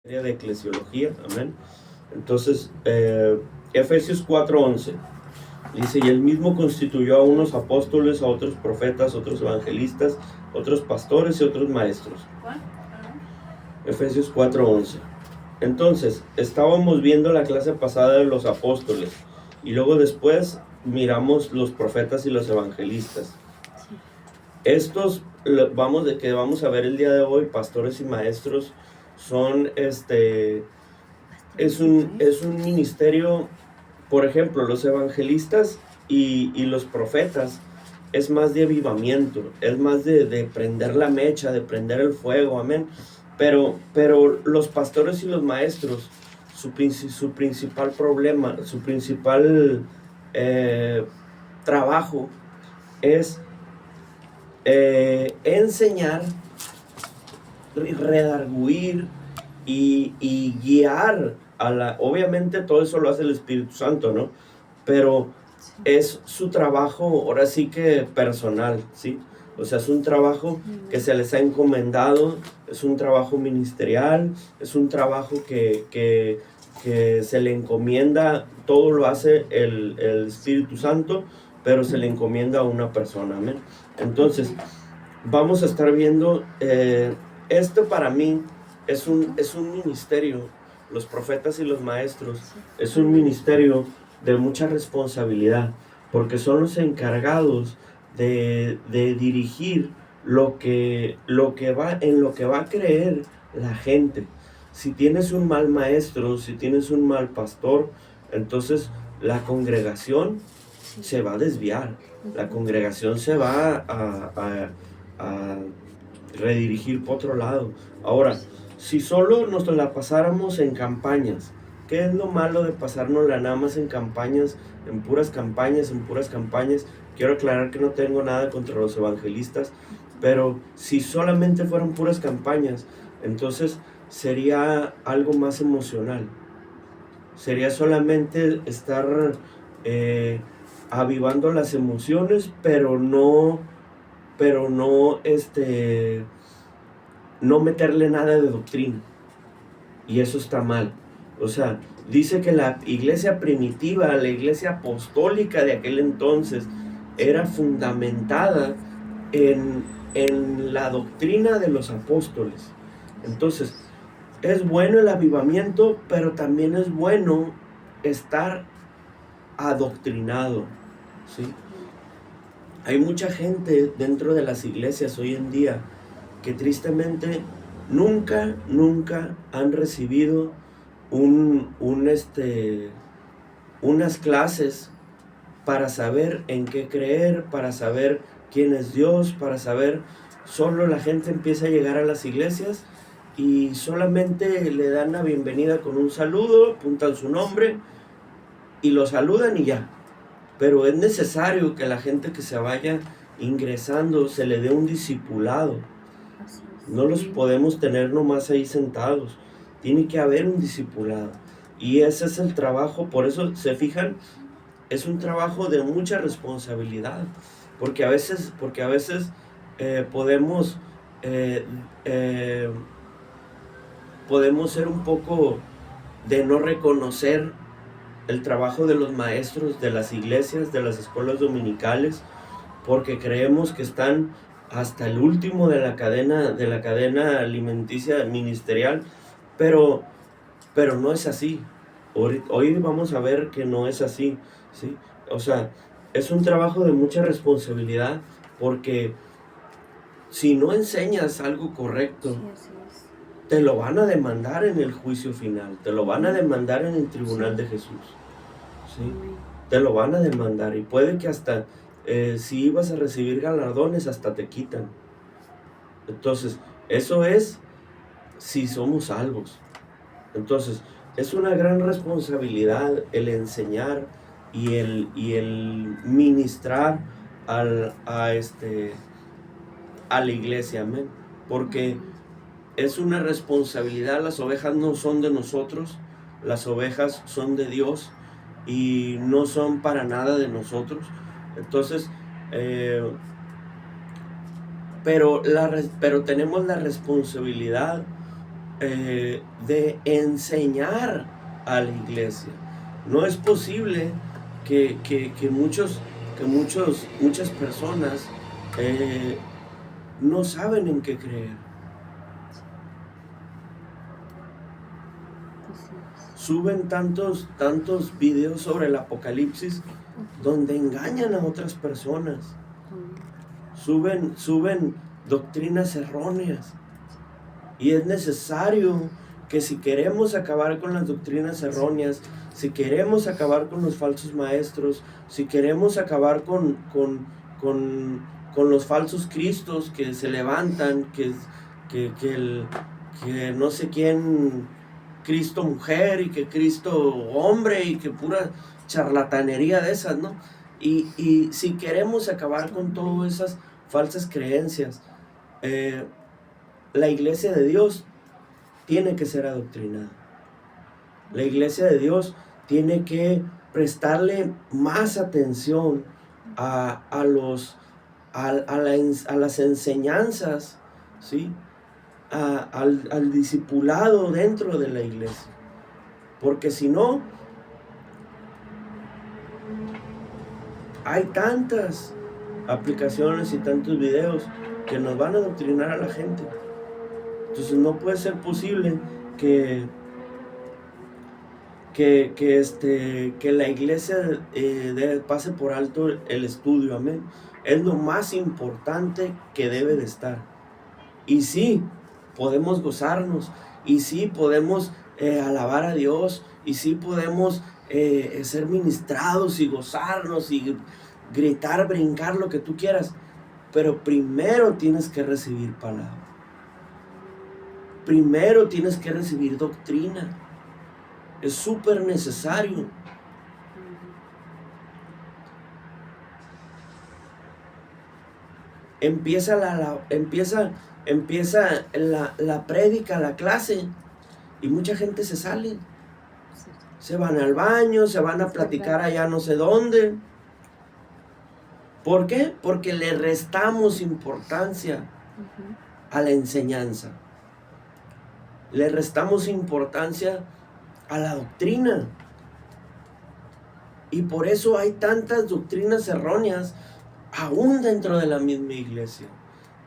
De eclesiología, amén. Entonces, Efesios 4:11 dice: y él mismo constituyó a unos apóstoles, a otros profetas, otros evangelistas, otros pastores y otros maestros. Efesios 4:11. Entonces, estábamos viendo la clase pasada de los apóstoles y luego después miramos los profetas y los evangelistas. Estos vamos a ver el día de hoy, pastores y maestros, son es un ministerio. Por ejemplo, los evangelistas y los profetas es más de avivamiento, es más de prender la mecha, de prender el fuego, amén. Pero los pastores y los maestros, su principal problema, su principal trabajo es enseñar, redarguir y guiar obviamente todo eso lo hace el Espíritu Santo, ¿no? Pero es su trabajo, ahora sí que personal, ¿sí? O sea, es un trabajo que se les ha encomendado, es un trabajo ministerial, es un trabajo que se le encomienda, todo lo hace el Espíritu Santo, pero se le encomienda a una persona, amén. Entonces, vamos a estar viendo, esto para mí es un ministerio, los profetas y los maestros, es un ministerio de mucha responsabilidad, porque son los encargados de dirigir en lo que va a creer la gente. Si tienes un mal maestro, si tienes un mal pastor, entonces la congregación se va a desviar, la congregación se va a redirigir por otro lado. Ahora, si solo nos la pasáramos en campañas, ¿qué es lo malo de pasárnosla nada más en campañas, en puras campañas, en puras campañas? Quiero aclarar que no tengo nada contra los evangelistas, pero si solamente fueran puras campañas, entonces sería algo más emocional. Sería solamente estar avivando las emociones, pero no no meterle nada de doctrina. Y eso está mal. O sea, dice que la iglesia primitiva, la iglesia apostólica de aquel entonces, era fundamentada en la doctrina de los apóstoles. Entonces, es bueno el avivamiento, pero también es bueno estar adoctrinado, ¿sí? Hay mucha gente dentro de las iglesias hoy en día que tristemente nunca han recibido unas clases para saber en qué creer, para saber quién es Dios, para saber. Solo la gente empieza a llegar a las iglesias y solamente le dan la bienvenida con un saludo, apuntan su nombre y lo saludan y ya. Pero es necesario que la gente que se vaya ingresando se le dé un discipulado. No los podemos tener nomás ahí sentados. Tiene que haber un discipulado. Y ese es el trabajo, por eso se fijan, es un trabajo de mucha responsabilidad. Porque a veces podemos ser un poco de no reconocer el trabajo de los maestros de las iglesias, de las escuelas dominicales, porque creemos que están hasta el último de la cadena alimenticia ministerial, pero no es así. Hoy vamos a ver que no es así, ¿sí? O sea, es un trabajo de mucha responsabilidad, porque si no enseñas algo correcto, te lo van a demandar en el juicio final, te lo van a demandar en el tribunal de Jesús, ¿sí? Te lo van a demandar, y puede que hasta si ibas a recibir galardones, hasta te quitan. Entonces, eso es si somos salvos. Entonces, es una gran responsabilidad el enseñar y el ministrar a la iglesia, amén. Porque es una responsabilidad. Las ovejas no son de nosotros, las ovejas son de Dios y no son para nada de nosotros. Entonces, pero tenemos la responsabilidad de enseñar a la iglesia. No es posible que muchas personas no saben en qué creer. Suben tantos videos sobre el Apocalipsis donde engañan a otras personas. Suben doctrinas erróneas. Y es necesario que si queremos acabar con las doctrinas erróneas, si queremos acabar con los falsos maestros, si queremos acabar con los falsos cristos que se levantan, que no sé quién, Cristo mujer y que Cristo hombre y que pura charlatanería de esas, ¿no? Y si queremos acabar con todas esas falsas creencias, la iglesia de Dios tiene que ser adoctrinada. La iglesia de Dios tiene que prestarle más atención a las enseñanzas, ¿sí? Al discipulado dentro de la iglesia. Porque si no, hay tantas aplicaciones y tantos videos que nos van a adoctrinar a la gente. Entonces no puede ser posible que la iglesia pase por alto el estudio, amén. Es lo más importante que debe de estar. Y sí, podemos gozarnos, y sí podemos alabar a Dios, y sí podemos ser ministrados y gozarnos y gritar, brincar, lo que tú quieras, pero primero tienes que recibir palabra. Primero tienes que recibir doctrina. Es súper necesario. Empieza la prédica, la clase, y mucha gente se sale. Se van al baño, se van a platicar allá no sé dónde. ¿Por qué? Porque le restamos importancia a la enseñanza. Le restamos importancia a la doctrina. Y por eso hay tantas doctrinas erróneas aún dentro de la misma iglesia.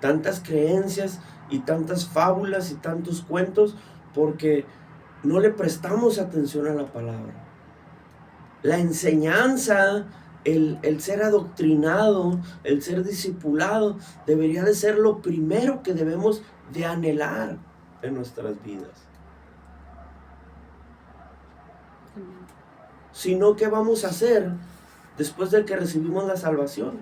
Tantas creencias y tantas fábulas y tantos cuentos, porque no le prestamos atención a la palabra. La enseñanza, el ser adoctrinado, el ser discipulado, debería de ser lo primero que debemos de anhelar en nuestras vidas. Si no, ¿qué vamos a hacer después de que recibimos la salvación?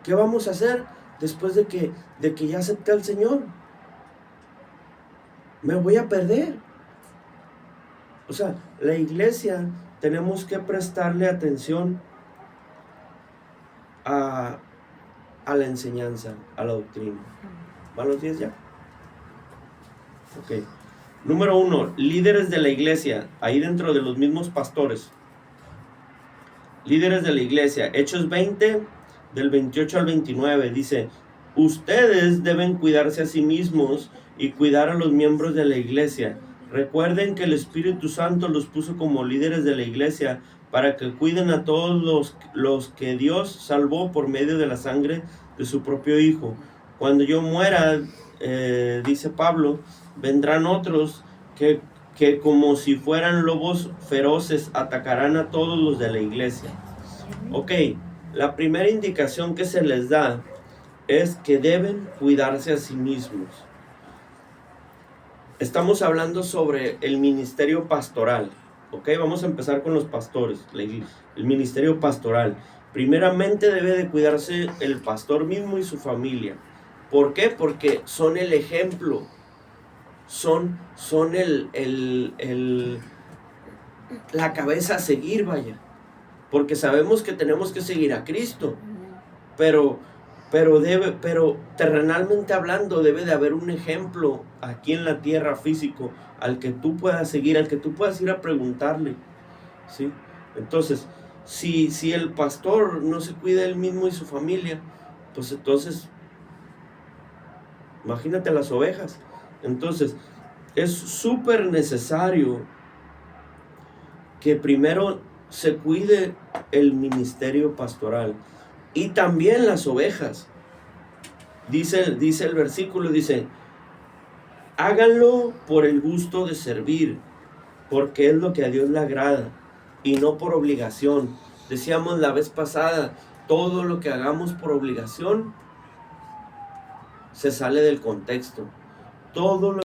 ¿Qué vamos a hacer después de que ya acepté al Señor? Me voy a perder. O sea, la iglesia tenemos que prestarle atención a la enseñanza, a la doctrina. ¿Van los 10 ya? Ok. Número 1, líderes de la iglesia, ahí dentro de los mismos pastores. Líderes de la iglesia, Hechos 20, del 28 al 29, dice: ustedes deben cuidarse a sí mismos y cuidar a los miembros de la iglesia. Recuerden que el Espíritu Santo los puso como líderes de la iglesia para que cuiden a todos los que Dios salvó por medio de la sangre de su propio Hijo. Cuando yo muera, dice Pablo, vendrán otros que como si fueran lobos feroces atacarán a todos los de la iglesia. Ok, la primera indicación que se les da es que deben cuidarse a sí mismos. Estamos hablando sobre el ministerio pastoral. Ok, vamos a empezar con los pastores, el ministerio pastoral. Primeramente debe de cuidarse el pastor mismo y su familia. ¿Por qué? Porque son el ejemplo. Son la cabeza a seguir, vaya. Porque sabemos que tenemos que seguir a Cristo. Pero terrenalmente hablando, debe de haber un ejemplo aquí en la tierra físico al que tú puedas seguir, al que tú puedas ir a preguntarle, ¿sí? Entonces, si el pastor no se cuida él mismo y su familia, pues entonces, imagínate las ovejas. Entonces, es súper necesario que primero se cuide el ministerio pastoral y también las ovejas. Dice el versículo, dice, háganlo por el gusto de servir, porque es lo que a Dios le agrada y no por obligación. Decíamos la vez pasada, todo lo que hagamos por obligación se sale del contexto. Todo lo